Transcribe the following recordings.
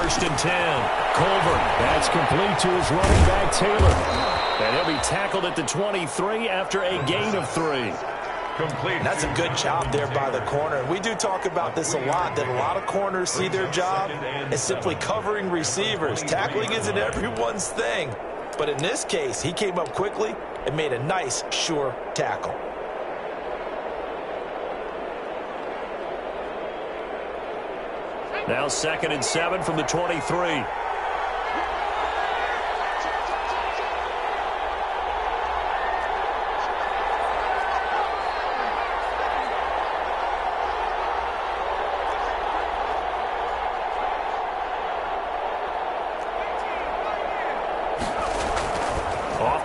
first and 10. Culver, that's complete to his running back, Taylor. And he'll be tackled at the 23 after a gain of 3. Complete. That's a good job there by the corner. We do talk about this a lot, that a lot of corners see their job as simply covering receivers. Tackling isn't everyone's thing. But in this case, he came up quickly and made a nice, sure tackle. Now 2nd and 7 from the 23.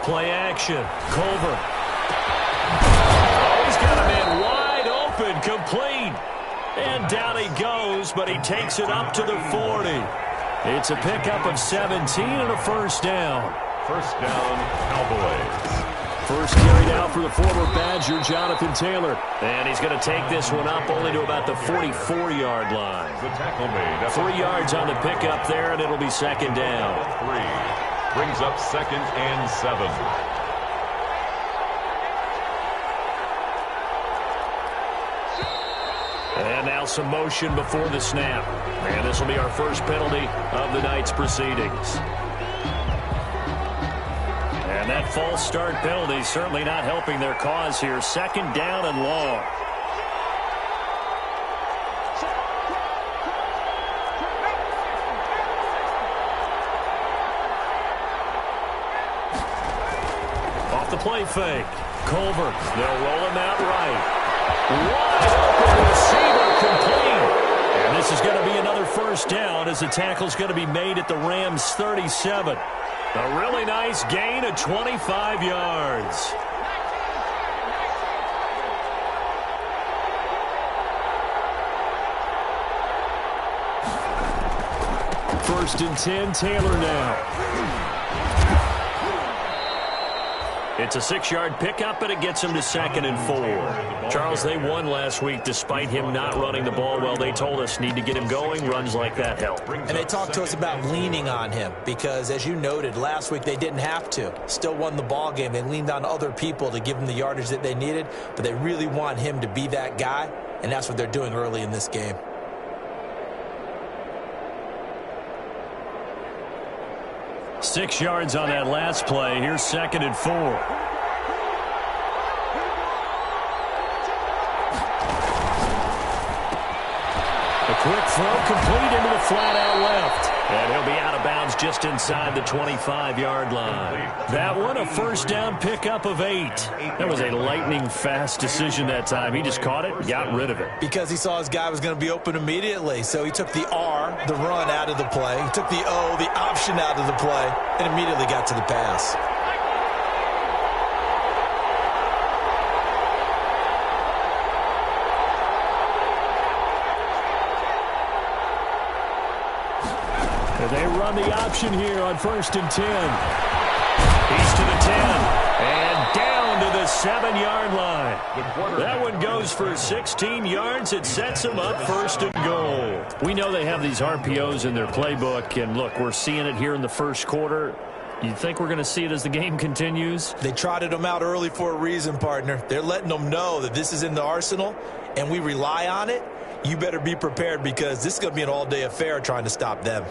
Play action. Culver. Oh, he's got a man wide open, complete. And down he goes, but he takes it up to the 40. It's a pickup of 17 and a first down. First down, Cowboys. First carry down for the former Badger, Jonathan Taylor. And he's going to take this one up only to about the 44-yard line. The tackle made. 3 yards on the pickup there, and it'll be second down. 3. Brings up 2nd and 7. And now some motion before the snap. And this will be our first penalty of the night's proceedings. And that false start penalty certainly not helping their cause here. 2nd down and long. Play fake. Culver. They'll roll him out right. Wide open receiver, complete. And this is going to be another first down as the tackle's going to be made at the Rams' 37. A really nice gain of 25 yards. First and 10, Taylor now. It's a 6-yard pickup, but it gets him to 2nd and 4. Charles, they won last week despite him not running the ball well. They told us need to get him going. Runs like that help. And they talked to us about leaning on him because, as you noted, last week they didn't have to. Still won the ball game. They leaned on other people to give them the yardage that they needed, but they really want him to be that guy, and that's what they're doing early in this game. Six yards on that last play. Here's 2nd and 4. A quick throw complete into the flat out left. And he'll be out of bounds just inside the 25-yard line. That one, a first down pickup of 8. That was a lightning-fast decision that time. He just caught it, got rid of it. Because he saw his guy was going to be open immediately. So he took the R, the run, out of the play. He took the O, the option, out of the play, and immediately got to the pass. They run the option here on 1st and 10. He's to the 10 and down to the 7-yard line. That one goes for 16 yards. It sets him up 1st and goal. We know they have these RPOs in their playbook, and look, we're seeing it here in the first quarter. You think we're going to see it as the game continues? They trotted them out early for a reason, partner. They're letting them know that this is in the arsenal, and we rely on it. You better be prepared because this is going to be an all-day affair trying to stop them.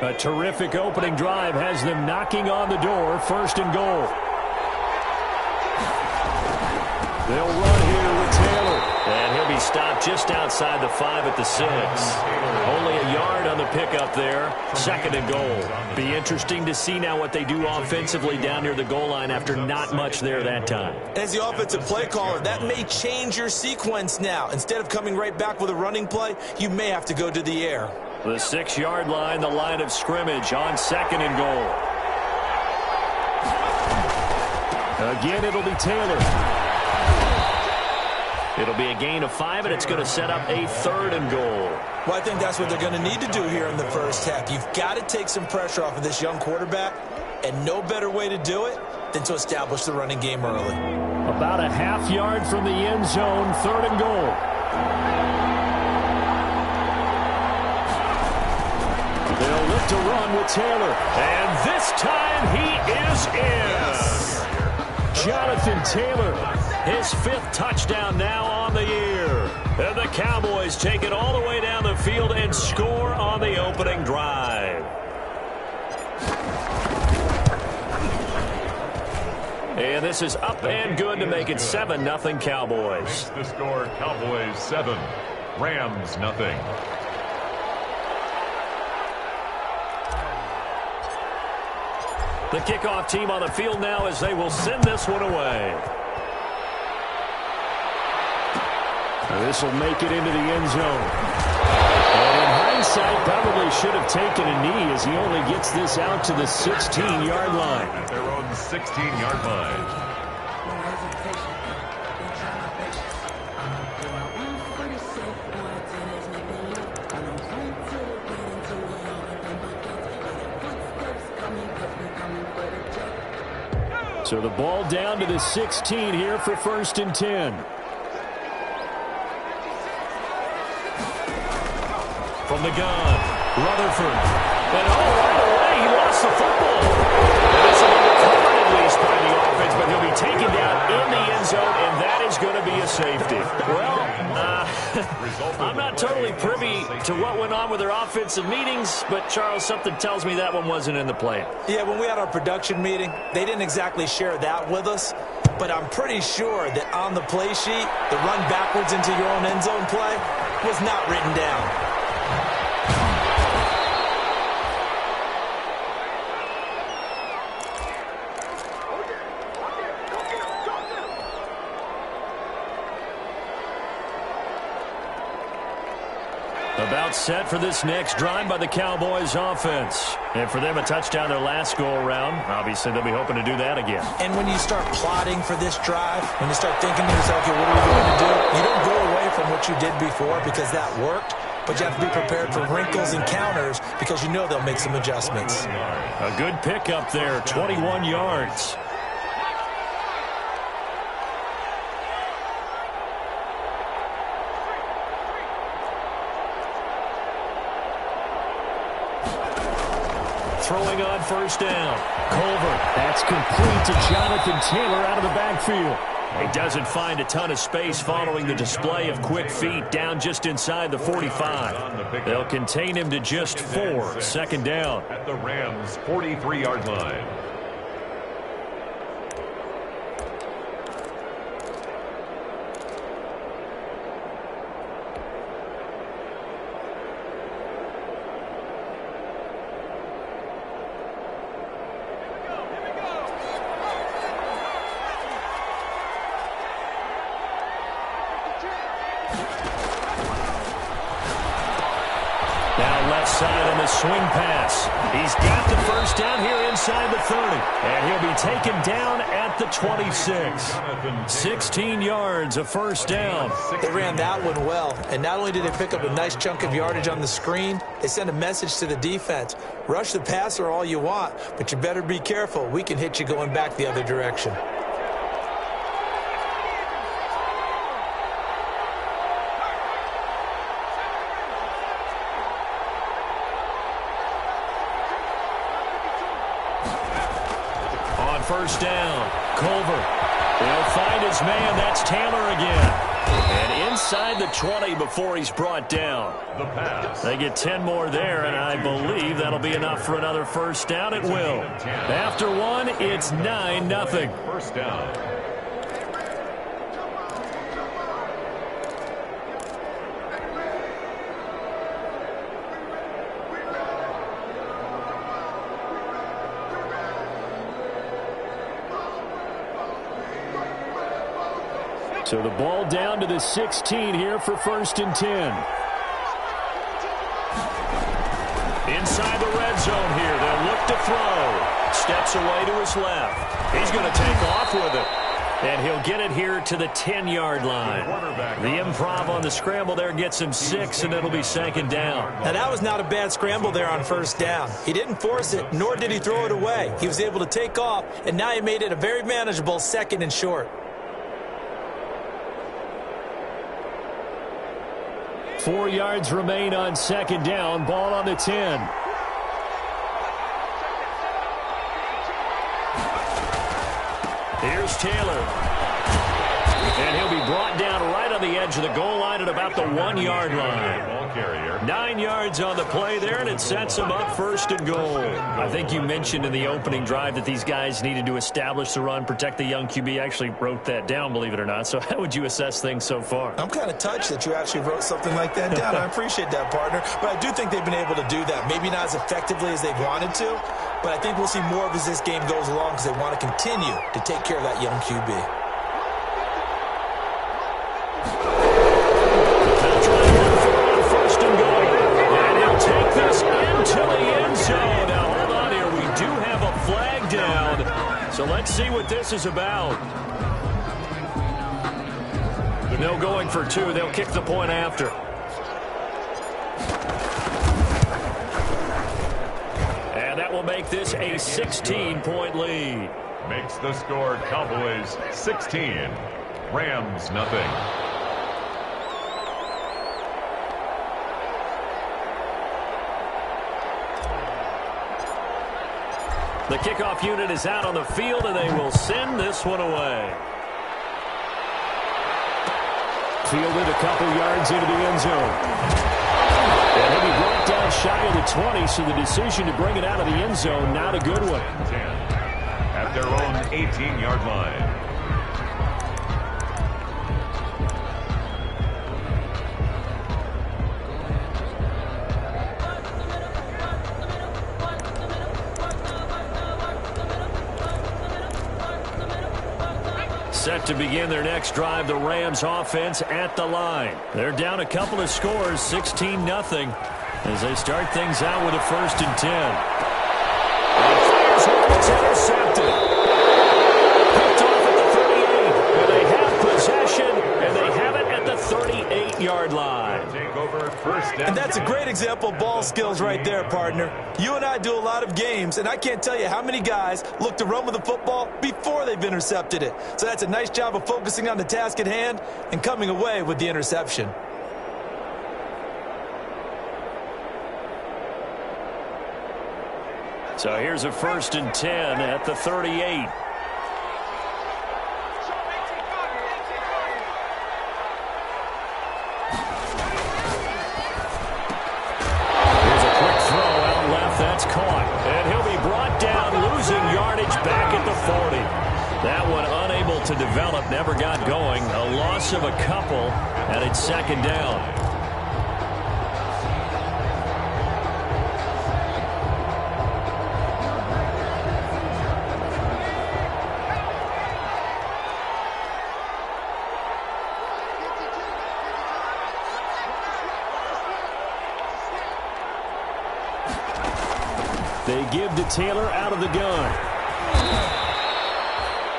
A terrific opening drive has them knocking on the door. 1st and goal. They'll run here with Taylor. And he'll be stopped just outside the 5 at the 6. Only a yard on the pickup there. 2nd and goal. Be interesting to see now what they do offensively down near the goal line after not much there that time. As the offensive play caller, that may change your sequence now. Instead of coming right back with a running play, you may have to go to the air. The 6-yard line, the line of scrimmage on 2nd and goal. Again, it'll be Taylor. It'll be a gain of 5, and it's going to set up a 3rd and goal. Well, I think that's what they're going to need to do here in the first half. You've got to take some pressure off of this young quarterback, and no better way to do it than to establish the running game early. About a half yard from the end zone, 3rd and goal. They'll look to run with Taylor. And this time he is in. Jonathan Taylor, his 5th touchdown now on the year. And the Cowboys take it all the way down the field and score on the opening drive. And this is up and good to make it 7-0 Cowboys. The score, Cowboys 7, Rams 0. The kickoff team on the field now as they will send this one away. This will make it into the end zone. And in hindsight, probably should have taken a knee as he only gets this out to the 16-yard line. At their own 16-yard line. So the ball down to the 16 here for 1st and 10. From the gun, Rutherford. And right away, he lost the football. This will be recovered at least by the offense, but he'll be taken down in the end zone, and that is going to be a safety. Well, I'm not totally privy to what went on with their offensive meetings, but, Charles, something tells me that one wasn't in the plan. Yeah, when we had our production meeting, they didn't exactly share that with us, but I'm pretty sure that on the play sheet, the run backwards into your own end zone play was not written down. About set for this next drive by the Cowboys offense. And for them, a touchdown their last go-around. Obviously, they'll be hoping to do that again. And when you start plotting for this drive, when you start thinking to yourself, okay, what are we going to do? You don't go away from what you did before because that worked, but you have to be prepared for wrinkles and counters because you know they'll make some adjustments. A good pickup there, 21 yards. Throwing on 1st down. Culver. That's complete to Jonathan Taylor out of the backfield. He doesn't find a ton of space following the display of quick feet down just inside the 45. They'll contain him to just 4. 2nd down. At the Rams' 43-yard line. Side on the swing pass. He's got the 1st down here inside the 30. And he'll be taken down at the 26. 16 yards, a 1st down. They ran that one well. And not only did they pick up a nice chunk of yardage on the screen, they sent a message to the defense. Rush the passer all you want, but you better be careful. We can hit you going back the other direction. First down, Culver. They'll find his man. That's Taylor again. And inside the 20 before he's brought down. The pass. They get 10 more there, and I believe that'll be enough for another 1st down. It will. After one, it's 9-0. 1st down. So the ball down to the 16 here for 1st and 10. Inside the red zone here. They'll look to throw. Steps away to his left. He's going to take off with it. And he'll get it here to the 10-yard line. The improv on the scramble there gets him 6, and it'll be 2nd down. Now, that was not a bad scramble there on 1st down. He didn't force it, nor did he throw it away. He was able to take off, and now he made it a very manageable 2nd and short. 4 yards remain on 2nd down. Ball on the 10. Here's Taylor. And he'll be brought down right on the edge of the goal line at about the 1-yard line. 9 yards on the play there, and it sets them up 1st and goal. I think you mentioned in the opening drive that these guys needed to establish the run, protect the young QB. I actually wrote that down, believe it or not. So how would you assess things so far? I'm kind of touched that you actually wrote something like that down. I appreciate that, partner. But I do think they've been able to do that. Maybe not as effectively as they've wanted to, but I think we'll see more of as this game goes along because they want to continue to take care of that young QB. So let's see what this is about. No going for 2. They'll kick the point after. And that will make this a 16-point lead. Makes the score Cowboys 16, Rams nothing. The kickoff unit is out on the field, and they will send this one away. Fielded a couple yards into the end zone. And he'll be brought down shy of the 20, so the decision to bring it out of the end zone, not a good one. 10 at their own 18-yard line. Set to begin their next drive, the Rams offense at the line. They're down a couple of scores, 16-0, as they start things out with a 1st and 10. And fires one that's intercepted. Picked off at the 38, and they have possession, and they have it at the 38-yard line. Take over 1st down. And that's a great example of ball skills right there, partner. You and I do a lot of games, and I can't tell you how many guys look to run with the football before they've intercepted it. So that's a nice job of focusing on the task at hand and coming away with the interception. So here's a 1st and 10 at the 38. That's caught, and he'll be brought down, losing yardage back at the 40. That one unable to develop, never got going. A loss of a couple, and it's 2nd down. They give to Taylor out of the gun.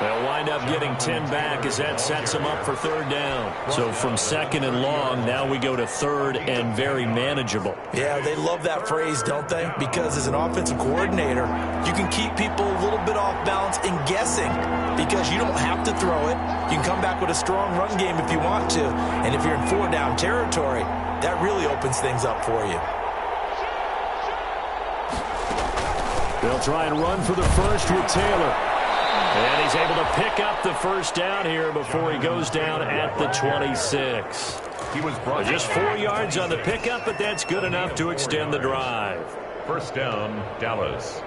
They'll wind up getting 10 back as that sets them up for 3rd down. So from 2nd and long, now we go to 3rd and very manageable. Yeah, they love that phrase, don't they? Because as an offensive coordinator, you can keep people a little bit off balance and guessing because you don't have to throw it. You can come back with a strong run game if you want to. And if you're in 4-down territory, that really opens things up for you. They'll try and run for the 1st with Taylor. And he's able to pick up the 1st down here before he goes down at the 26. He was brought just 4 yards on the pickup, but that's good enough to extend the drive. 1st down, Dallas.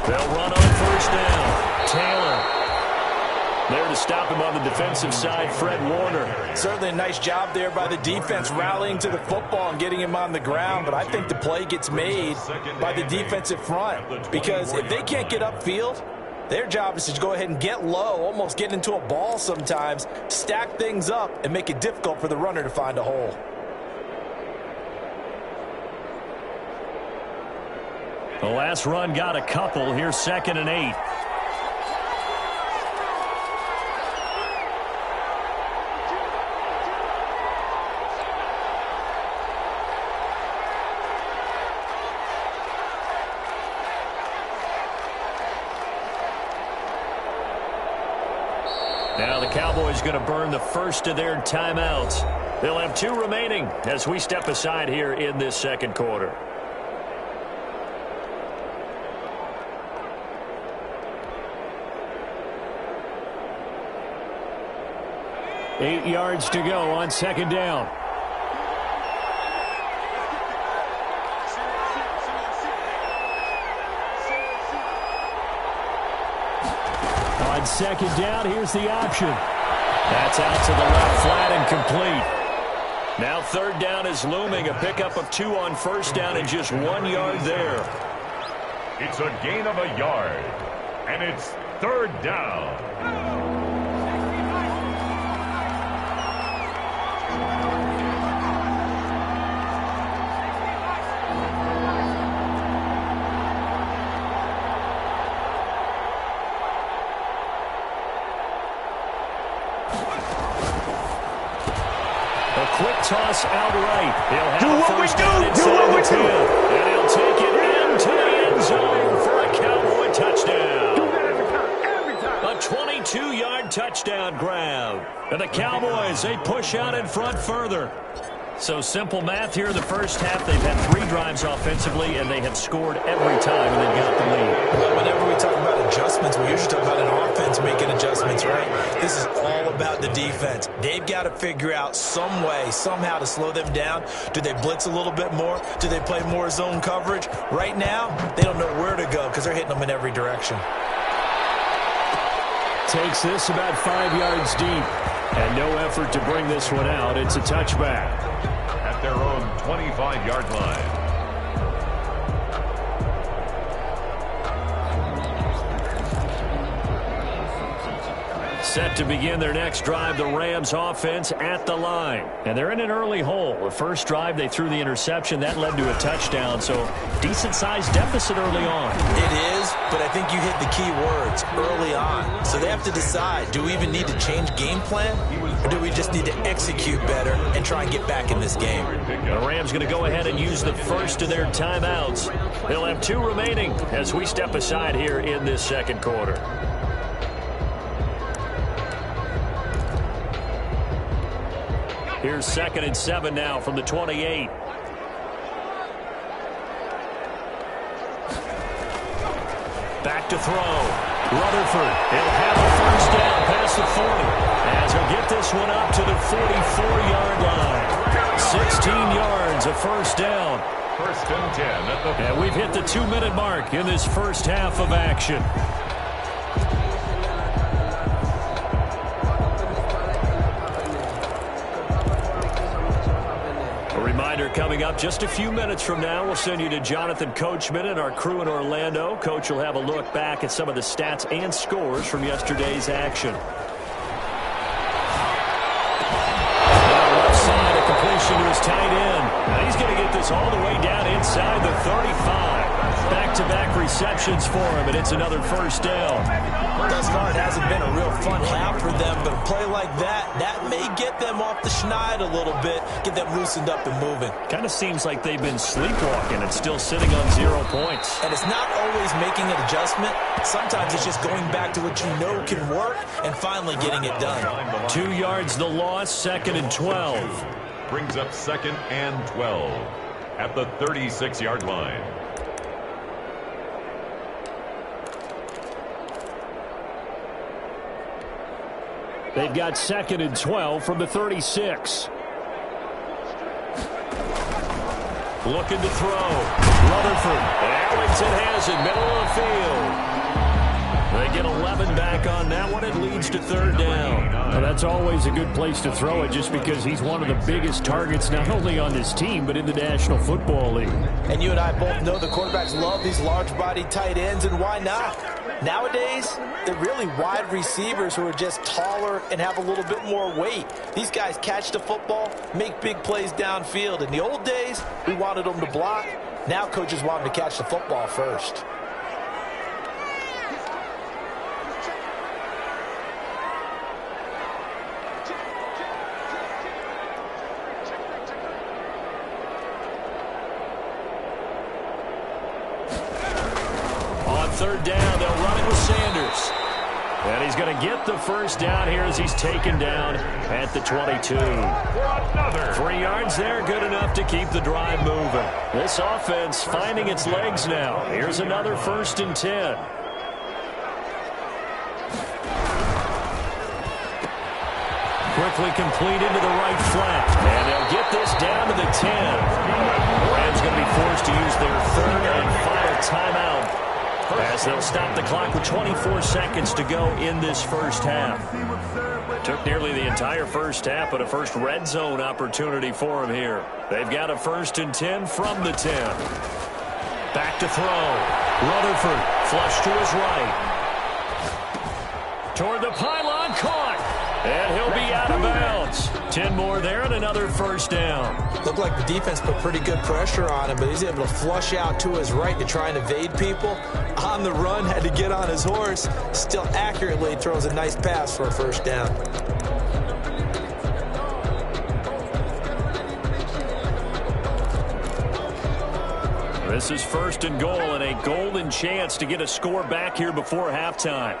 They'll run on 1st down. Taylor. There to stop him on the defensive side, Fred Warner. Certainly a nice job there by the defense rallying to the football and getting him on the ground, but I think the play gets made by the defensive front because if they can't get upfield, their job is to go ahead and get low, almost get into a ball sometimes, stack things up, and make it difficult for the runner to find a hole. The last run got a couple. Here's 2nd and 8. Now the Cowboys going to burn the first of their timeouts. They'll have 2 remaining as we step aside here in this second quarter. Eight yards to go on second down. On second down, here's the option. That's out to the left, flat and complete. Now third down is looming. A pickup of 2 on first down and just 1 yard there. It's a gain of a yard, and it's third down. Quick toss outright. He'll have do what we do. Do what we do. And he'll take it into the end zone for a Cowboy touchdown. Do that every time. A 22-yard touchdown grab. And the Cowboys, they push out in front further. So simple math here in the first half. They've had 3 drives offensively, and they have scored every time, and they've got the lead. Well, whenever we talk about adjustments, we usually talk about an offense making adjustments, right? This is all about the defense. They've got to figure out some way, somehow to slow them down. Do they blitz a little bit more? Do they play more zone coverage? Right now, they don't know where to go because they're hitting them in every direction. Takes this about 5 yards deep. And no effort to bring this one out. It's a touchback. At their own 25-yard line. Set to begin their next drive, the Rams offense at the line. And they're in an early hole. The first drive, they threw the interception. That led to a touchdown, so decent-sized deficit early on. It is, but I think you hit the key words, early on. So they have to decide, do we even need to change game plan, or do we just need to execute better and try and get back in this game? The Rams going to go ahead and use the first of their timeouts. They'll have 2 remaining as we step aside here in this second quarter. Here's 2nd and 7 now from the 28. Back to throw. Rutherford. He'll have a first down past the 40. As he'll get this one up to the 44-yard line. 16 yards, a first down. 1st and 10 at the... And we've hit the 2-minute mark in this first half of action. Coming up just a few minutes from now, we'll send you to Jonathan Coachman and our crew in Orlando. Coach will have a look back at some of the stats and scores from yesterday's action. Left side, a completion to his tight end. Now he's going to get this all the way down inside the 35. Back-to-back receptions for him, and it's another first down. Thus far, it hasn't been a real fun half for them, but a play like that may get them off the schneid a little bit, get them loosened up and moving. Kind of seems like they've been sleepwalking and still sitting on 0 points. And it's not always making an adjustment. Sometimes it's just going back to what you know can work and finally getting it done. 2 yards the loss, 2nd and 12. Brings up 2nd and 12 at the 36-yard line. They've got 2nd and 12 from the 36. Looking to throw. Rutherford. Arlington has it, middle of the field. They get 11 back on that one. It leads to 3rd down. Well, that's always a good place to throw it just because he's one of the biggest targets not only on this team but in the National Football League. And you and I both know the quarterbacks love these large-bodied tight ends, and why not? Nowadays, they're really wide receivers who are just taller and have a little bit more weight. These guys catch the football, make big plays downfield. In the old days, we wanted them to block. Now coaches want them to catch the football first. On 3rd down, they'll run it with Sanders. And he's going to get the first down here as he's taken down at the 22. 3 yards there, good enough to keep the drive moving. This offense finding its legs now. Here's another 1st and 10. Quickly complete into the right flat. And they'll get this down to the 10. The Rams going to be forced to use their 3rd and final timeout as they'll stop the clock with 24 seconds to go in this first half. Took nearly the entire first half, but a first red zone opportunity for him here. They've got a 1st and 10 from the 10. Back to throw. Rutherford flush to his right. Toward the pylon, caught. And he'll be out of bounds. 10 more there and another first down. Looked like the defense put pretty good pressure on him, but he's able to flush out to his right to try and evade people. On the run, had to get on his horse. Still accurately throws a nice pass for a first down. This is 1st and goal and a golden chance to get a score back here before halftime.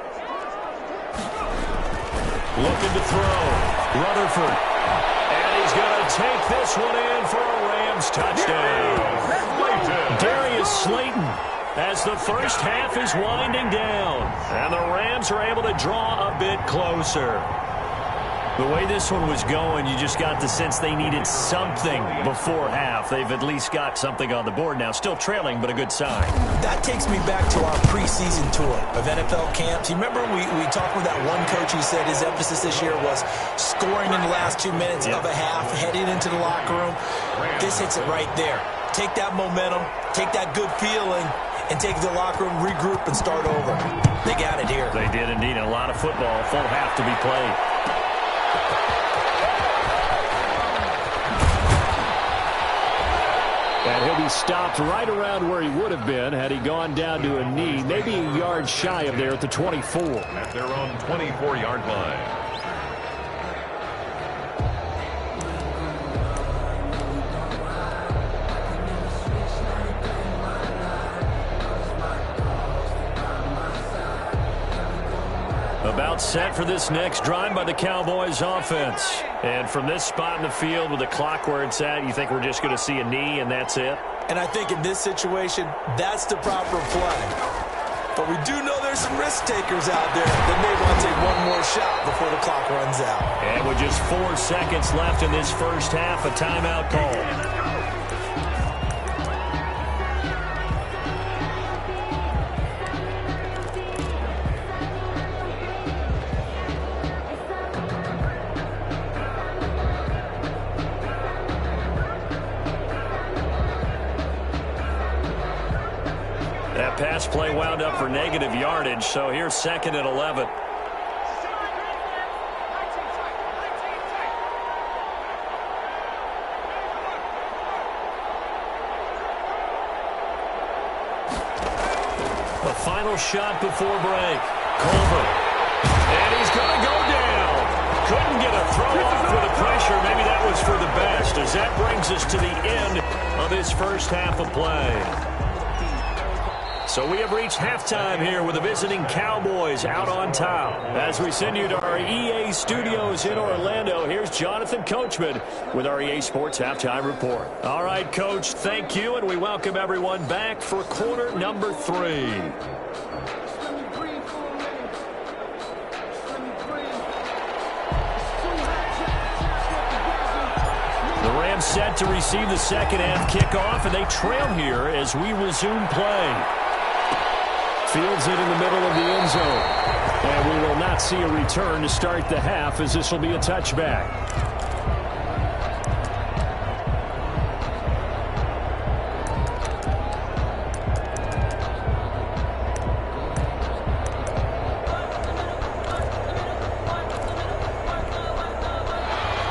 Looking to throw. Rutherford. And he's going to take this one in for a Rams touchdown. Darius Slayton as the first half is winding down. And the Rams are able to draw a bit closer. The way this one was going, you just got the sense they needed something before half. They've at least got something on the board now. Still trailing, but a good sign. That takes me back to our preseason tour of NFL camps. You remember we talked with that one coach who said his emphasis this year was scoring in the last 2 minutes of a half, heading into the locker room. This hits it right there. Take that momentum, take that good feeling, and take the locker room, regroup, and start over. They got it here. They did indeed. A lot of football, full half to be played. And he'll be stopped right around where he would have been had he gone down to a knee, maybe a yard shy of there at the 24. At their own 24-yard line. About set for this next drive by the Cowboys offense. And from this spot in the field with the clock where it's at, you think we're just going to see a knee and that's it? And I think in this situation, that's the proper play. But we do know there's some risk takers out there that may want to take one more shot before the clock runs out. And with just 4 seconds left in this first half, a timeout call. That pass play wound up for negative yardage, so here's 2nd and 11. The final shot before break. Colvin. And he's going to go down. Couldn't get a throw off with the pressure. Maybe that was for the best, as that brings us to the end of this first half of play. So we have reached halftime here with the visiting Cowboys out on top. As we send you to our EA studios in Orlando, here's Jonathan Coachman with our EA Sports Halftime Report. All right, Coach, thank you, and we welcome everyone back for quarter number 3. The Rams set to receive the second half kickoff, and they trail here as we resume play. Fields it in the middle of the end zone. And we will not see a return to start the half, as this will be a touchback.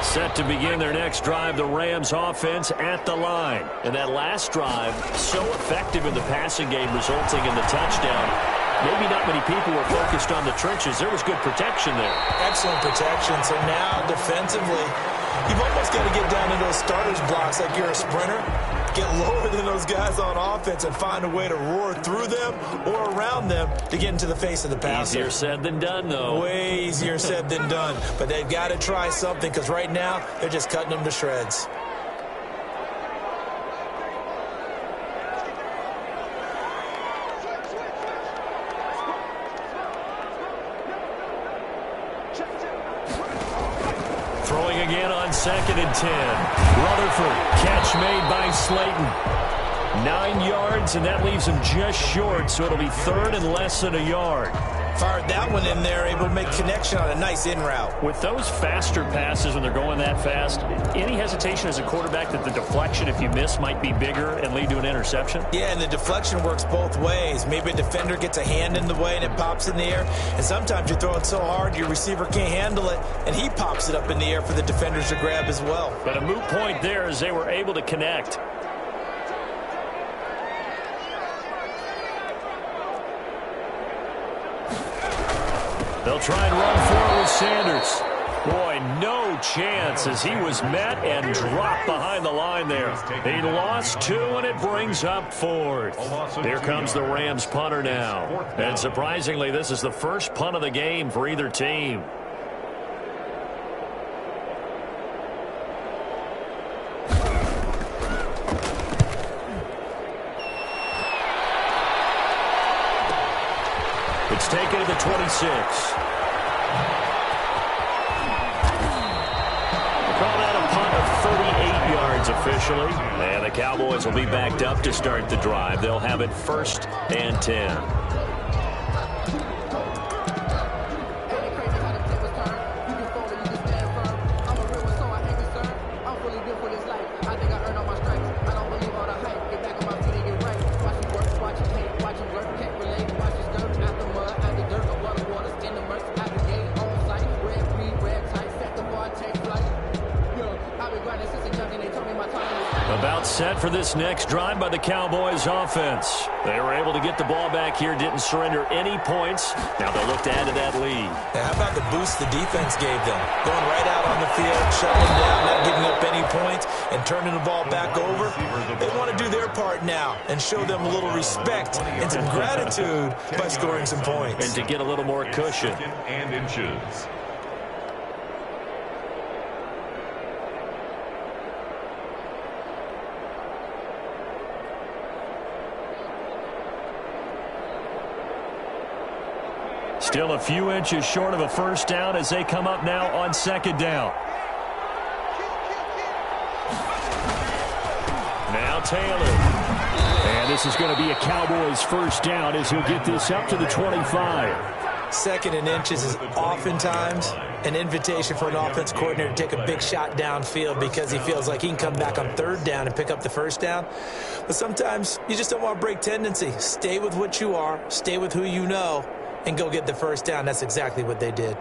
Set to begin their next drive, the Rams offense at the line. And that last drive, so effective in the passing game, resulting in the touchdown. Maybe not many people were focused on the trenches. There was good protection there. Excellent protection. So now, defensively, you've almost got to get down to those starters blocks like you're a sprinter. get lower than those guys on offense and find a way to roar through them or around them to get into the face of the passer. Easier said than done, though. Way easier said than done. But they've got to try something because right now they're just cutting them to shreds. Throwing again on 2nd and 10. Rutherford, catch made by Slayton. 9 yards, and that leaves him just short, so it'll be 3rd and less than a yard. Fired that one in there, able to make connection on a nice in route. With those faster passes when they're going that fast, any hesitation as a quarterback that the deflection, if you miss, might be bigger and lead to an interception? Yeah, and the deflection works both ways. Maybe a defender gets a hand in the way and it pops in the air. And sometimes you throw it so hard your receiver can't handle it, and he pops it up in the air for the defenders to grab as well. But a moot point there as they were able to connect. They'll try and run forward with Sanders. Boy, no chance as he was met and dropped behind the line there. He lost 2, and it brings up 4th. Here comes the Rams punter now. And surprisingly, this is the first punt of the game for either team. It's taken to the 26. Called out a punt of 38 yards officially. And the Cowboys will be backed up to start the drive. They'll have it 1st and 10. About set for this next drive by the Cowboys offense. They were able to get the ball back here, didn't surrender any points. Now they'll look to add to that lead. Now, how about the boost the defense gave them? Going right out on the field, shutting them down, not giving up any points, and turning the ball back over. They want to do their part now and show them a little respect and some gratitude by scoring some points. And to get a little more cushion. And inches. Still a few inches short of a first down as they come up now on 2nd down. Now Taylor. And this is going to be a Cowboys first down as he'll get this up to the 25. 2nd and inches is oftentimes an invitation for an offense coordinator to take a big shot downfield because he feels like he can come back on 3rd down and pick up the first down. But sometimes you just don't want to break tendency. Stay with what you are, stay with who you know, and go get the first down. That's exactly what they did.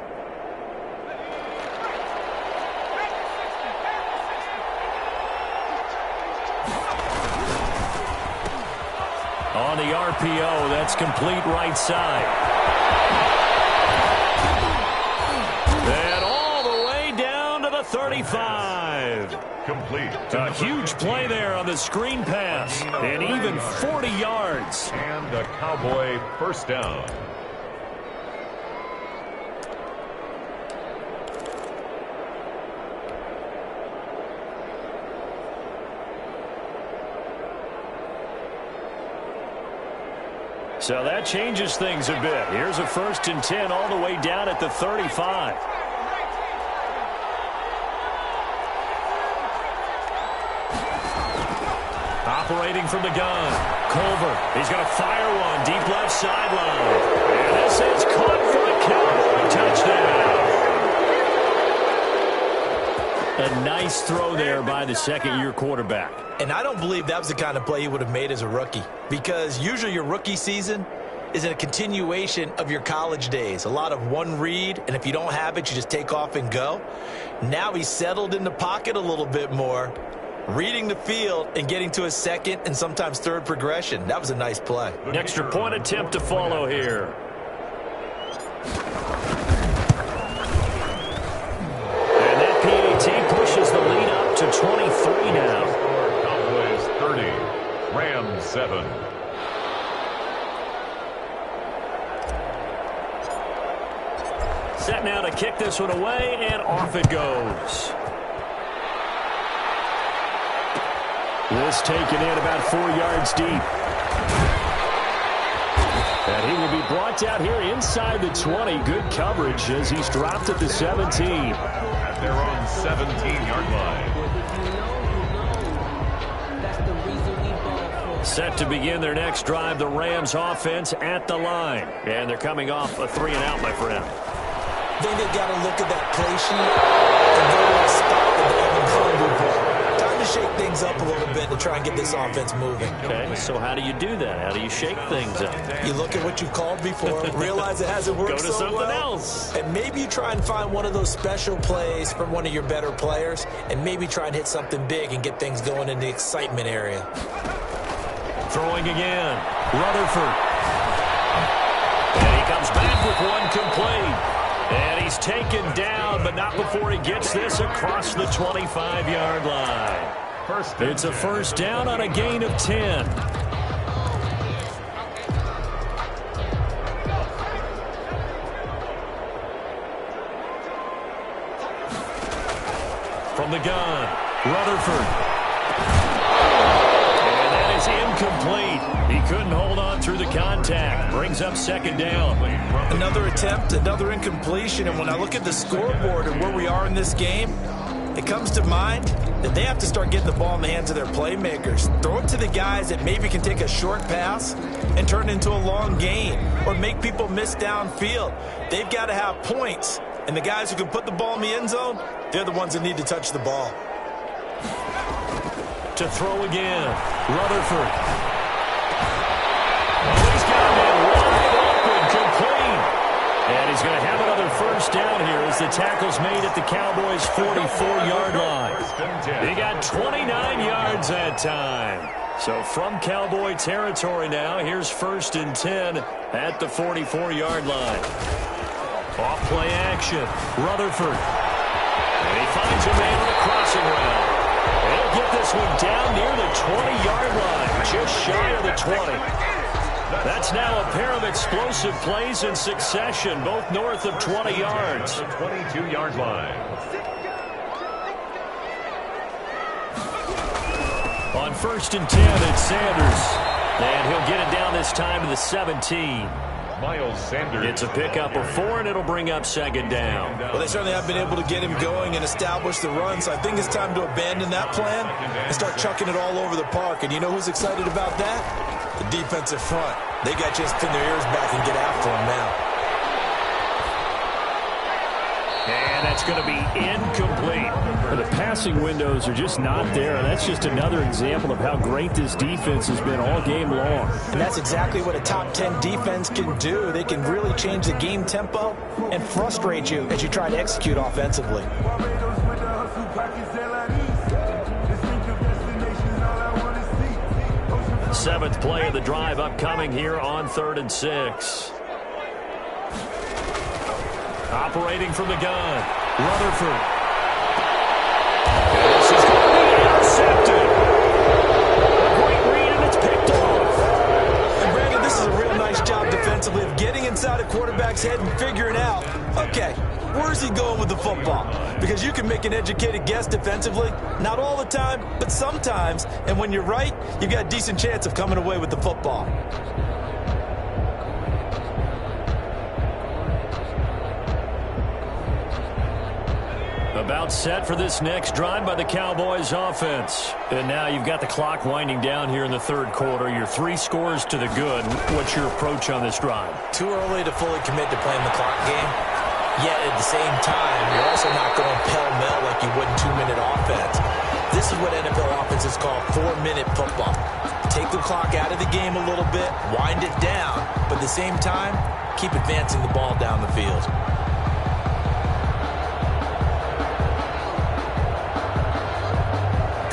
On the RPO, that's complete right side. And all the way down to the 35. Complete. A huge play there on the screen pass. And even 40 yards. And a Cowboy first down. So that changes things a bit. Here's a 1st and 10 all the way down at the 35. Operating from the gun. Culver. He's going to fire one deep left sideline. And this is caught for a Cowboy touchdown. A nice throw there by the second-year quarterback. And I don't believe that was the kind of play he would have made as a rookie, because usually your rookie season is a continuation of your college days. A lot of one read, and if you don't have it, you just take off and go. Now he's settled in the pocket a little bit more, reading the field and getting to a 2nd and sometimes 3rd progression. That was a nice play. An extra point attempt to follow here. And that PAT pushes the lead up to 23 now. Cowboys 30. Rams 7. Set now to kick this one away, and off it goes. This taken in about 4 yards deep. And he will be brought down here inside the 20. Good coverage as he's dropped at the 17. At their own 17-yard line. Set to begin their next drive, the Rams offense at the line. And they're coming off a 3-and-out, my friend. I think they've got to look at that play sheet and go to a spot that they haven't gone before. Time to shake things up a little bit to try and get this offense moving. Okay, so how do you do that? How do you shake things up? You look at what you've called before, realize it hasn't worked Go to so something well, else. and maybe you try and find one of those special plays from one of your better players, and maybe try and hit something big and get things going in the excitement area. Throwing again. Rutherford. And he comes back with one complete. And he's taken down, but not before he gets this across the 25-yard line. It's a first down on a gain of 10. From the gun, Rutherford. And that is incomplete. He couldn't hold on through the contact. Brings up second down. Another attempt, another incompletion, and when I look at the scoreboard and where we are in this game, it comes to mind that they have to start getting the ball in the hands of their playmakers. Throw it to the guys that maybe can take a short pass and turn it into a long gain or make people miss downfield. They've got to have points, and the guys who can put the ball in the end zone, they're the ones that need to touch the ball. To throw again, Rutherford. He's got him wide open, complete. And he's going to have another first down here as the tackle's made at the Cowboys' 44-yard line. He got 29 yards that time. So from Cowboy territory now, here's 1st and 10 at the 44-yard line. Off play action, Rutherford. And he finds a man on a crossing route. He'll get this one down near the 20-yard line, just shy of the 20. That's now a pair of explosive plays in succession, both north of 20 yards. 22-yard line. On 1st and 10, it's Sanders. And he'll get it down this time to the 17. Miles Sanders. It's a pickup of 4, and it'll bring up second down. Well, they certainly have been able to get him going and establish the run, so I think it's time to abandon that plan and start chucking it all over the park. And you know who's excited about that? The defensive front. They got just pin their ears back and get after him now. And that's going to be incomplete. The passing windows are just not there. That's just another example of how great this defense has been all game long. And that's exactly what a top 10 defense can do. They can really change the game tempo and frustrate you as you try to execute offensively. Seventh play of the drive upcoming here on 3rd and 6. Operating from the gun, Rutherford. And this is going to be intercepted. A great read, and it's picked off. And Brandon, this is a real nice job defensively of getting inside a quarterback's head and figuring out, okay, where's he going with the football? Because you can make an educated guess defensively, not all the time, but sometimes. And when you're right, you've got a decent chance of coming away with the football. About set for this next drive by the Cowboys offense. And now you've got the clock winding down here in the 3rd quarter. Your 3 scores to the good. What's your approach on this drive? Too early to fully commit to playing the clock game. Yet at the same time, you're also not going pell-mell like you would in 2-minute offense. This is what NFL offenses call 4-minute football. Take the clock out of the game a little bit, wind it down, but at the same time, keep advancing the ball down the field.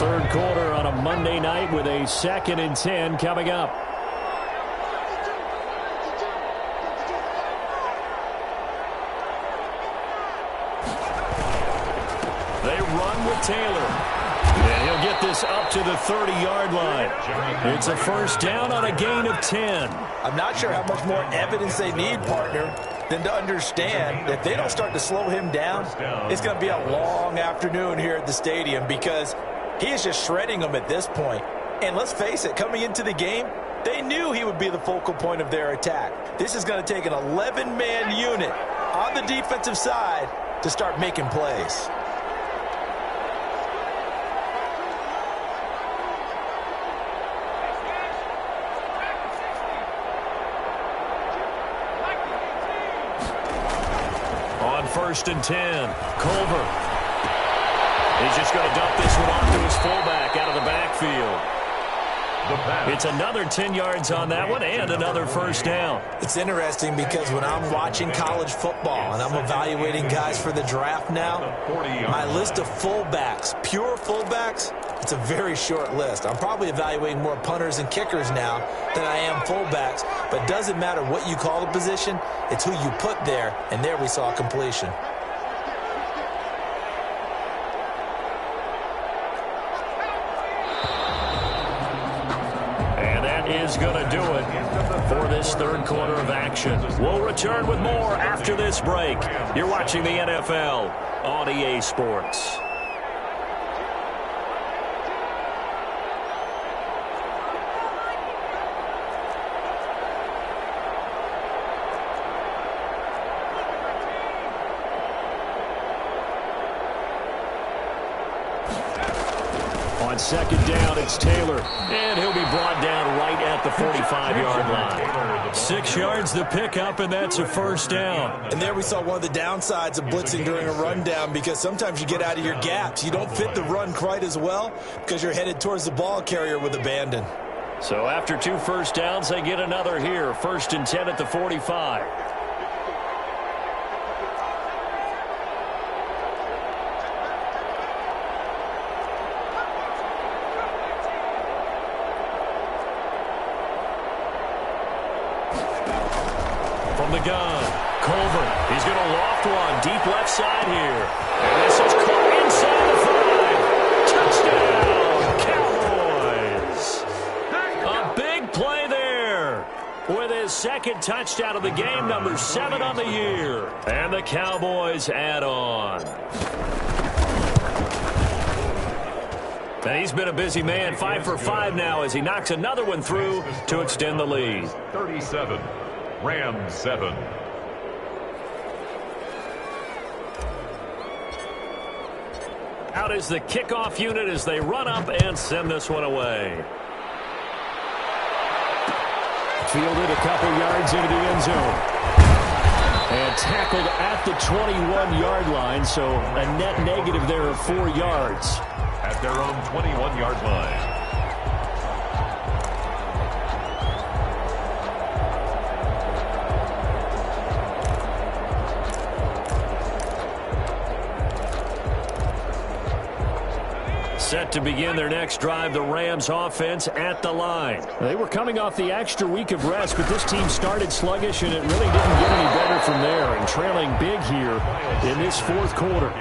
Third quarter on a Monday night with a 2nd and 10 coming up. They run with Taylor. And he'll get this up to the 30-yard line. It's a first down on a gain of 10. I'm not sure how much more evidence they need, partner, than to understand that if they don't start to slow him down, it's going to be a long afternoon here at the stadium because he is just shredding them at this point. And let's face it, coming into the game, they knew he would be the focal point of their attack. This is going to take an 11-man unit on the defensive side to start making plays. On 1st and 10, Culver. He's just going to dump this one off to his fullback out of the backfield. It's another 10 yards on that one and another first down. It's interesting because when I'm watching college football and I'm evaluating guys for the draft now, my list of fullbacks, pure fullbacks, it's a very short list. I'm probably evaluating more punters and kickers now than I am fullbacks, but it doesn't matter what you call the position, it's who you put there, and there we saw completion. Is going to do it for this third quarter of action. We'll return with more after this break. You're watching the NFL on EA Sports. On second down, it's Taylor, and he'll be brought down right at the 45-yard line. 6 yards the pickup, and that's a first down. And there we saw one of the downsides of blitzing during a rundown because sometimes you get out of your gaps. You don't fit the run quite as well because you're headed towards the ball carrier with abandon. So after 2 first downs, they get another here. 1st and 10 at the 45. From the gun, Culver. He's going to loft one deep left side here. And this is caught inside the 5. Touchdown, Cowboys. A big play there with his second touchdown of the game, number 7 on the year. And the Cowboys add on. And he's been a busy man, 5 for 5 now as he knocks another one through to extend the lead. 37. Rams 7. Out is the kickoff unit as they run up and send this one away. Fielded a couple yards into the end zone. And tackled at the 21-yard line, so a net negative there of 4 yards. At their own 21-yard line. Set to begin their next drive, the Rams offense at the line. They were coming off the extra week of rest, but this team started sluggish, and it really didn't get any better from there. And trailing big here in this fourth quarter.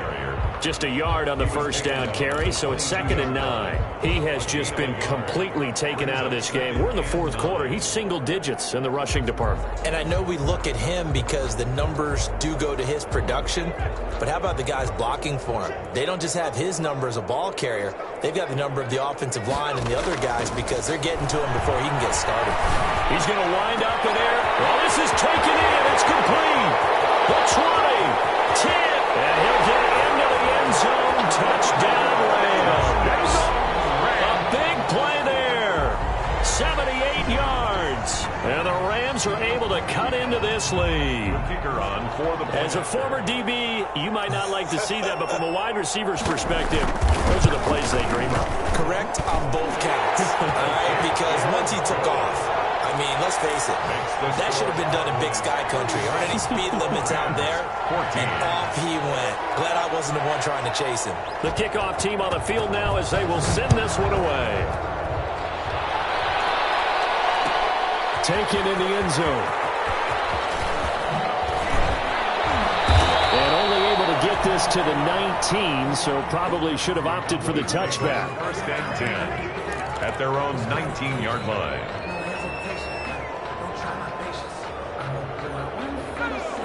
Just a yard on the first down carry, so it's 2nd and 9. He has just been completely taken out of this game. We're in the fourth quarter. He's single digits in the rushing department. And I know we look at him because the numbers do go to his production, but how about the guys blocking for him? They don't just have his number as a ball carrier. They've got the number of the offensive line and the other guys because they're getting to him before he can get started. He's going to wind up in there. Well, this is taken in. It's complete. The 20, 10, and he'll get into the end zone. Touchdown, Rams. A big play there. 78 yards. And the Rams are able to cut into this lead. As a former DB, you might not like to see that, but from a wide receiver's perspective, those are the plays they dream of. Correct on both counts. All right, because once he took off, I mean, let's face it, that should have been done in Big Sky Country. Aren't any speed limits out there? And off he went. Glad I wasn't the one trying to chase him. The kickoff team on the field now as they will send this one away. Taken in the end zone. And only able to get this this to the 19, so probably should have opted for the touchback. First and 10 at their own 19-yard line.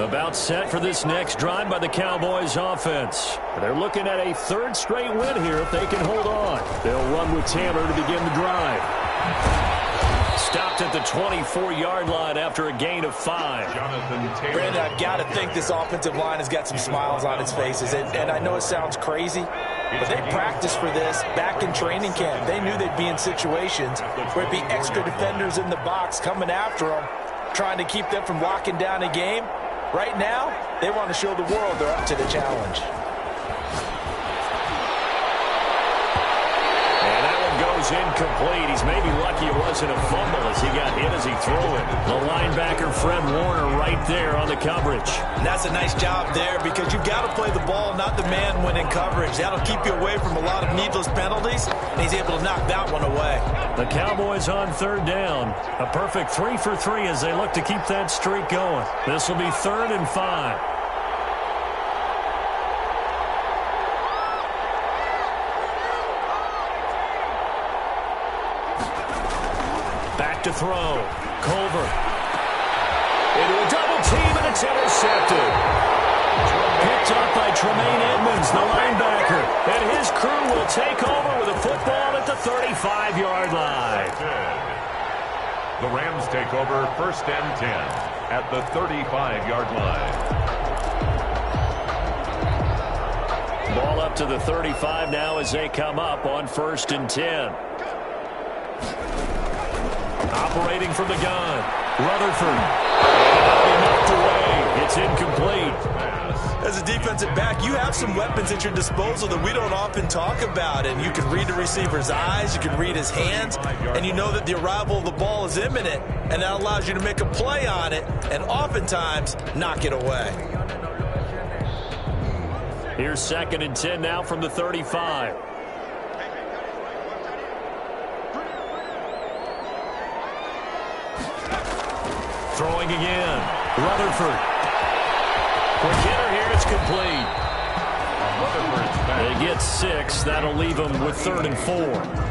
About set for this next drive by the Cowboys offense. They're looking at a third straight win here if they can hold on. They'll run with Taylor to begin the drive. Stopped at the 24-yard line after a gain of 5. Brandon, I've got to think this offensive line has got some smiles on its faces. And I know it sounds crazy, but they practiced for this back in training camp. They knew they'd be in situations where it'd be extra defenders in the box coming after them, trying to keep them from locking down a game. Right now, they want to show the world they're up to the challenge. And that one goes incomplete. He's maybe lucky it wasn't a fumble as he got hit as he threw it. The linebacker, Fred Warner, right there on the coverage. And that's a nice job there because you've got to play the ball, not the man when in coverage. That'll keep you away from a lot of needless penalties, and he's able to knock that one away. The Cowboys on third down. A perfect 3 for 3 as they look to keep that streak going. This will be 3rd and 5. Back to throw. Culver. Into a double team, and it's intercepted. Picked up by Tremaine Edmonds, the linebacker. And his crew will take over with a football at the 35-yard line. The Rams take over 1st and 10 at the 35-yard line. Ball up to the 35 now as they come up on 1st and 10. Operating from the gun, Rutherford. And knocked away. It's incomplete. As a defensive back, you have some weapons at your disposal that we don't often talk about. And you can read the receiver's eyes, you can read his hands, and you know that the arrival of the ball is imminent. And that allows you to make a play on it and oftentimes knock it away. Here's 2nd and 10 now from the 35. Throwing again. Rutherford. Quick hitter here. It's complete. They get 6. That'll leave them with 3rd and 4.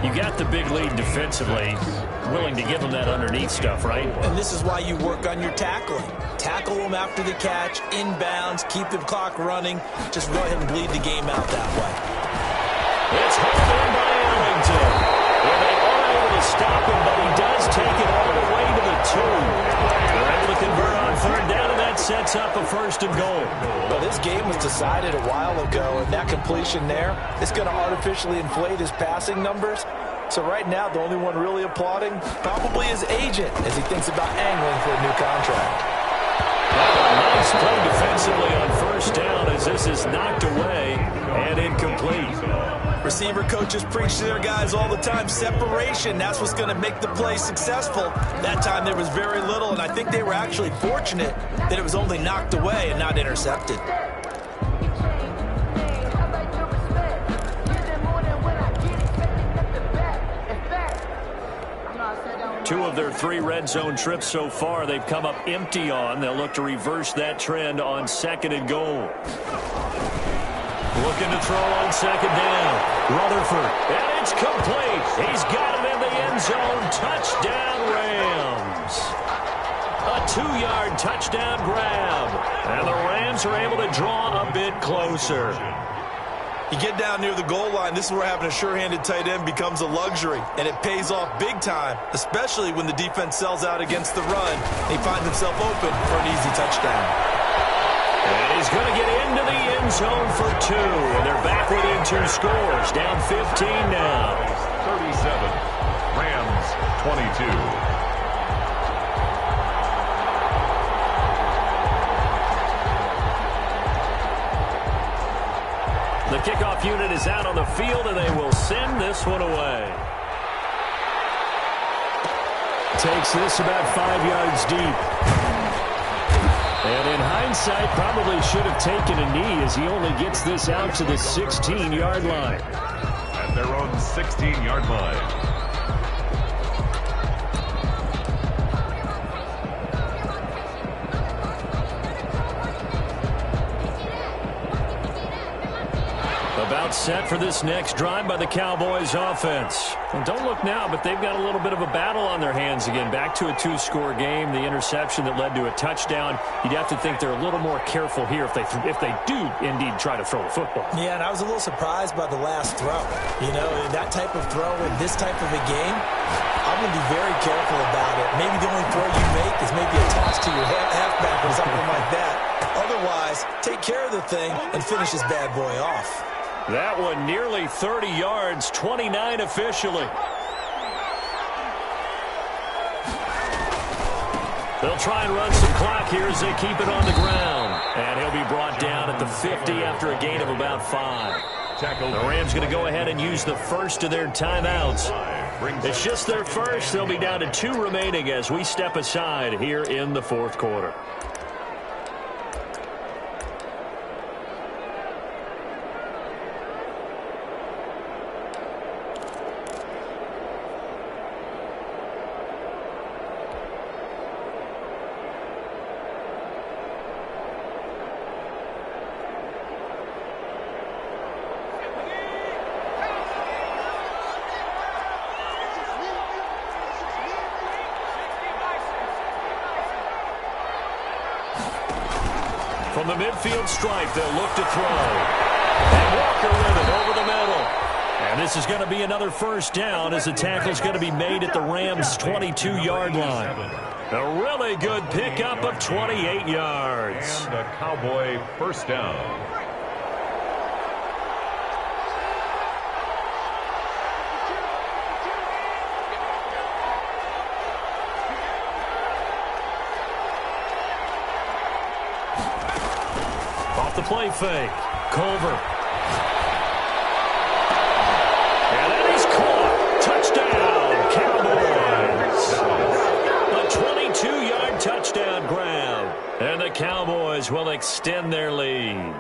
You got the big lead defensively. Willing to give them that underneath stuff, right? And this is why you work on your tackling. Tackle them after the catch, inbounds, keep the clock running. Just go ahead and bleed the game out that way. It's held in by Ellington. Well, they are able to stop him, but he does take it all the way to the 2. They're able to convert on 3rd down, and that sets up a 1st and goal. Well, this game was decided a while ago, and that completion there is going to artificially inflate his passing numbers. So right now, the only one really applauding probably his agent as he thinks about angling for a new contract. Nice play defensively on 1st down as this is knocked away and incomplete. Receiver coaches preach to their guys all the time. Separation, that's what's going to make the play successful. That time there was very little, and I think they were actually fortunate that it was only knocked away and not intercepted. Two of their 3 red zone trips so far they've come up empty on. They'll look to reverse that trend on 2nd and goal. Looking to throw on 2nd down. Rutherford. And it's complete. He's got it in the end zone. Touchdown, Rams. A 2-yard touchdown grab. And the Rams are able to draw a bit closer. You get down near the goal line, this is where having a sure-handed tight end becomes a luxury, and it pays off big time, especially when the defense sells out against the run. He finds himself open for an easy touchdown. And he's going to get into the end zone for 2, and they're back within 2 scores, down 15 now. 37, Rams 22. The kickoff unit is out on the field, and they will send this one away. Takes this about 5 yards deep. And in hindsight, probably should have taken a knee as he only gets this out to the 16-yard line. At their own 16-yard line. gets set for this next drive by the Cowboys offense. And don't look now, but they've got a little bit of a battle on their hands again. Back to a two-score game, the interception that led to a touchdown. You'd have to think they're a little more careful here if they do indeed try to throw the football. Yeah, and I was a little surprised by the last throw. You know, that type of throw in this type of a game, I'm going to be very careful about it. Maybe the only throw you make is maybe a toss to your halfback or something like that. Otherwise, take care of the thing and finish this bad boy off. That one nearly 30 yards, 29 officially. They'll try and run some clock here as they keep it on the ground. And he'll be brought down at the 50 after a gain of about 5. The Rams going to go ahead and use the first of their timeouts. It's just their first. They'll be down to 2 remaining as we step aside here in the fourth quarter. From the midfield stripe, they'll look to throw. And Walker with it over the middle. And this is going to be another first down as the tackle's going to be made at the Rams' 22-yard line. A really good pickup of 28 yards. And a Cowboy first down. The play fake. Culver. And that is caught. Touchdown, Cowboys. A 22-yard touchdown grab. And the Cowboys will extend their lead.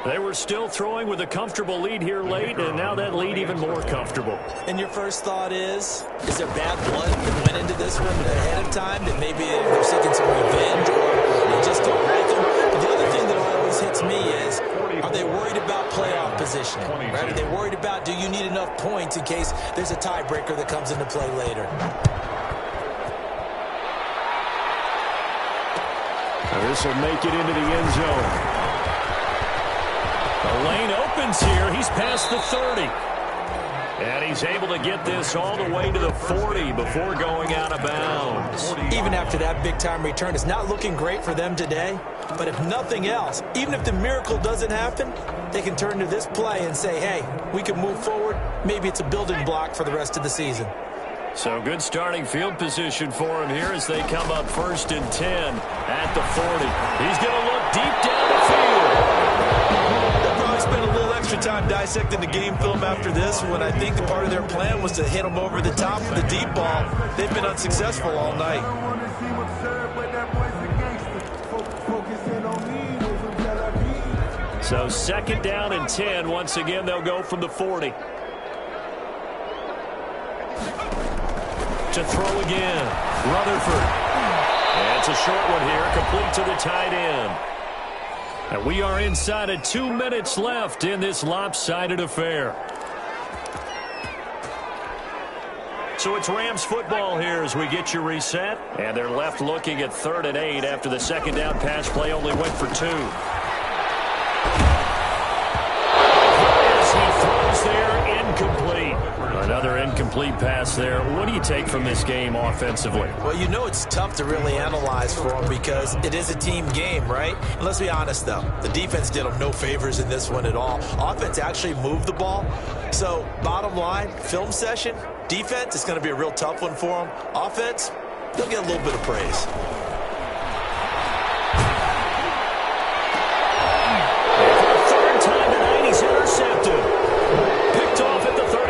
They were still throwing with a comfortable lead here late, and now that lead even more comfortable. And your first thought is there bad blood that went into this one ahead of time, that maybe they're seeking some revenge or they just don't like them? But the other thing that always hits me is, are they worried about playoff positioning? Right? Are they worried about, do you need enough points in case there's a tiebreaker that comes into play later? This will make it into the end zone. The lane opens here. He's past the 30. And he's able to get this all the way to the 40 before going out of bounds. Even after that big-time return, it's not looking great for them today. But if nothing else, even if the miracle doesn't happen, they can turn to this play and say, hey, we can move forward. Maybe it's a building block for the rest of the season. So good starting field position for him here as they come up 1st and 10 at the 40. He's going to look deep down the field. Spend a little extra time dissecting the game film after this when I think the part of their plan was to hit them over the top of the deep ball. They've been unsuccessful all night. So 2nd down and 10. Once again, they'll go from the 40. To throw again. Rutherford. And it's a short one here, complete to the tight end. And we are inside of 2 minutes left in this lopsided affair. So it's Rams football here as we get you reset. And they're left looking at 3rd and 8 after the 2nd down pass play only went for 2. As he throws there, incomplete. Another incomplete pass there. What do you take from this game offensively? Well, you know it's tough to really analyze for them because it is a team game, right? And let's be honest, though. The defense did them no favors in this one at all. Offense actually moved the ball. So, bottom line, film session, defense is going to be a real tough one for them. Offense, they'll get a little bit of praise. Third time tonight, he's intercepted. Picked off at the 39.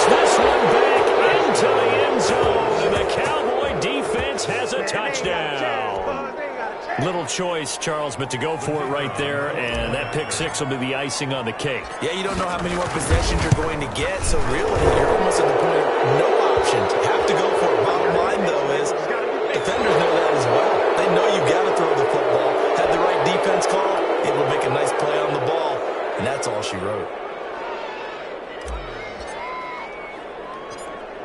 This one back into the end zone, and the Cowboy defense has a touchdown. Little choice, Charles, but to go for it right there, and that pick six will be the icing on the cake. Yeah, you don't know how many more possessions you're going to get, so really, you're almost at the point, no options. Have to go for it. Bottom line, though, is defenders know that as well. They know you've got to throw the football. she wrote.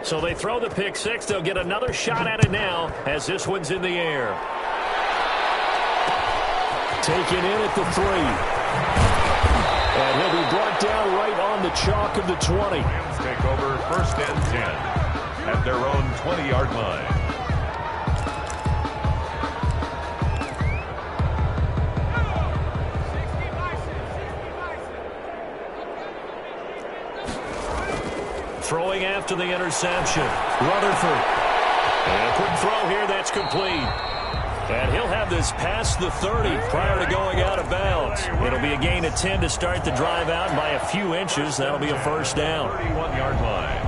So they throw the pick six. They'll get another shot at it now as this one's in the air. Taken in at the 3. And he'll be brought down right on the chalk of the 20. Rams take over 1st and 10 at their own 20-yard line. Throwing after the interception. Rutherford. And a quick throw here. That's complete. And he'll have this past the 30 prior to going out of bounds. It'll be a gain of 10 to start the drive out by a few inches. That'll be a first down. 31-yard line.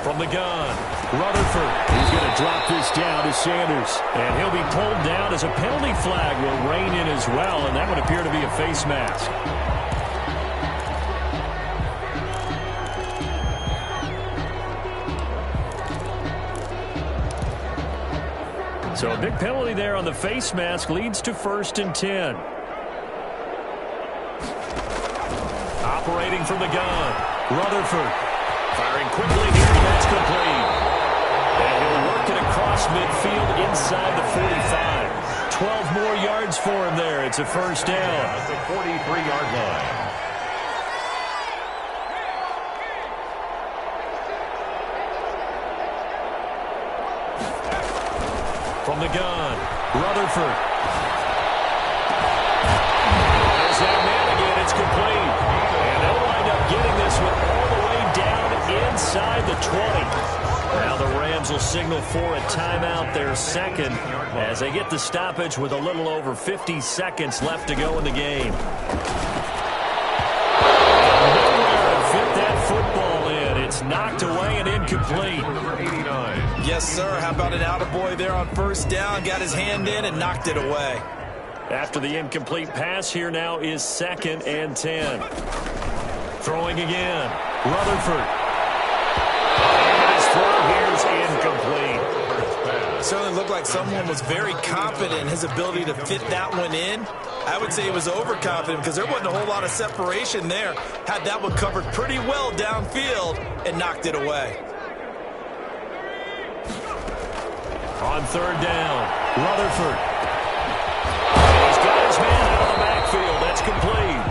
From the gun, Rutherford. He's going to drop this down to Sanders. And he'll be pulled down as a penalty flag will rein in as well. And that would appear to be a face mask. So a big penalty there on the face mask leads to 1st and 10. Operating from the gun, Rutherford. Firing quickly here, that's complete. And he'll work it across midfield inside the 45. 12 more yards for him there. It's a first down. At the 43-yard line. From the gun, Rutherford. There's that man again. It's complete. And they'll wind up getting this one all the way down inside the 20. Now the Rams will signal for a timeout, their second, as they get the stoppage with a little over 50 seconds left to go in the game. Nowhere to fit that football in. It's knocked away and incomplete. Yes, sir. How about an attaboy there on first down? Got his hand in and knocked it away. After the incomplete pass, here now is 2nd and 10. Throwing again. Rutherford. And his throw here is incomplete. Certainly looked like someone was very confident in his ability to fit that one in. I would say he was overconfident because there wasn't a whole lot of separation there. Had that one covered pretty well downfield and knocked it away. On 3rd down, Rutherford. He's got his man out of the backfield. That's complete.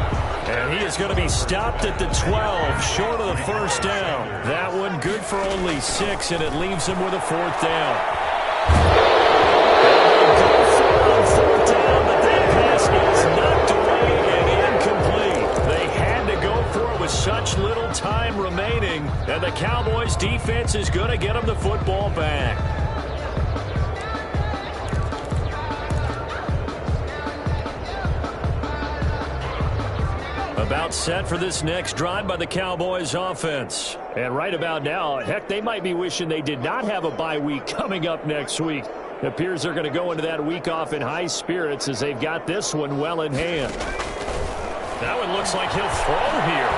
And he is going to be stopped at the 12, short of the first down. That one good for only 6, and it leaves him with a 4th down. On 4th down, but that pass is knocked away and incomplete. They had to go for it with such little time remaining, and the Cowboys' defense is going to get them the football back. About set for this next drive by the Cowboys offense. And right about now, heck, they might be wishing they did not have a bye week coming up next week. It appears they're going to go into that week off in high spirits as they've got this one well in hand. That one looks like he'll throw here.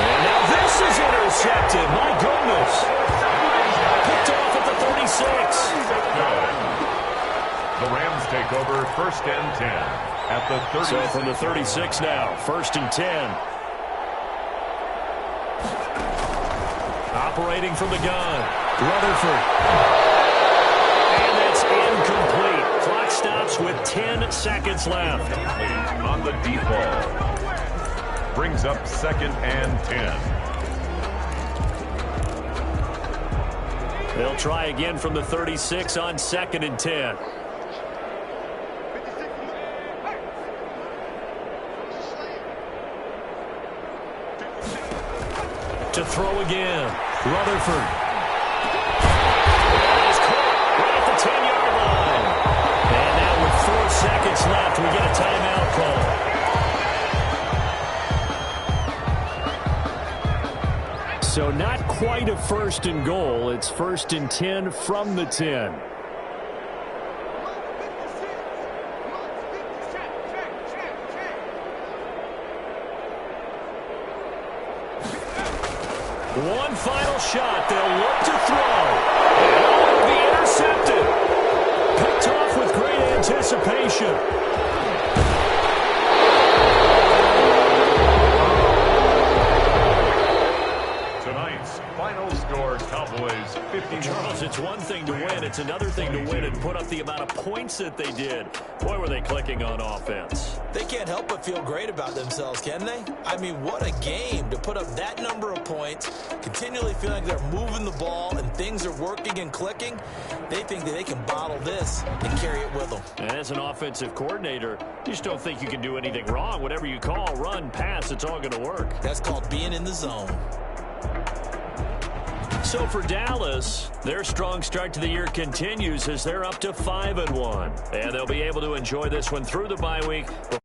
And now this is intercepted. My goodness. Picked off at the 36. The Rams take over 1st and 10. At the 36. So from the 36 now, 1st and 10. Operating from the gun, Rutherford. And that's incomplete. Clock stops with 10 seconds left. On the deep ball. Brings up 2nd and 10. They'll try again from the 36 on 2nd and 10. To throw again, Rutherford. He's caught right at the 10-yard line. And now with 4 seconds left, we get a timeout call. So not quite a 1st and goal. It's 1st and 10 from the 10. One final shot. They'll look to throw. And it'll be intercepted. Picked off with great anticipation. Tonight's final score, Cowboys 50. Charles, it's one thing to win. It's another thing to win and put up the amount of points that they did. Boy, were they clicking on offense. They can't help but feel great about themselves, can they? I mean, what a game to put up that number of points, continually feeling they're moving the ball and things are working and clicking. They think that they can bottle this and carry it with them. And as an offensive coordinator, you just don't think you can do anything wrong. Whatever you call, run, pass, it's all going to work. That's called being in the zone. So for Dallas, their strong start to the year continues as they're up to 5-1. And they'll be able to enjoy this one through the bye week before